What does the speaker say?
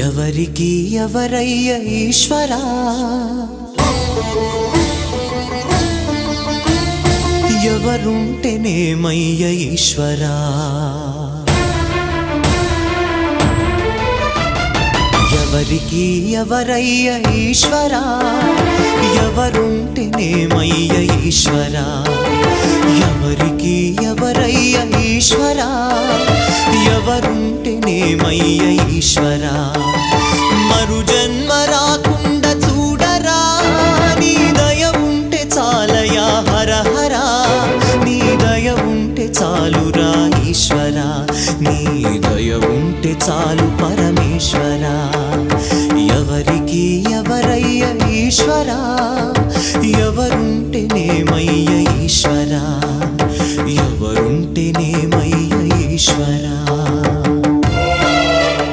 ఎవరికి ఎవరయ్య ఈశ్వరా, ఎవరుంటేనేమయ్య ఈశ్వరా, ఎవరికి ఎవరయ్య ఈశ్వరా, ఎవరుంటేనేమయ్య ఈశ్వరా, ఎవరికి ఎవరయ్య ఈశ్వరా, ఎవరుంటేనేమయ్య ఈశ్వరా. మరు జన్మ రాకుండా చూడరా, నీ దయ ఉంటే చాలయా హర హరా, నీ దయ ఉంటే చాలురా ఈశ్వరా, నీ దయ ఉంటే చాలు పరమేశ్వరా. ఎవరికి ఎవరయ్య ఈశ్వరా, ఎవరుంటేనేమయ్య ఈశ్వరా, ఎవరుంటేనేమయ్య ఈశ్వరా.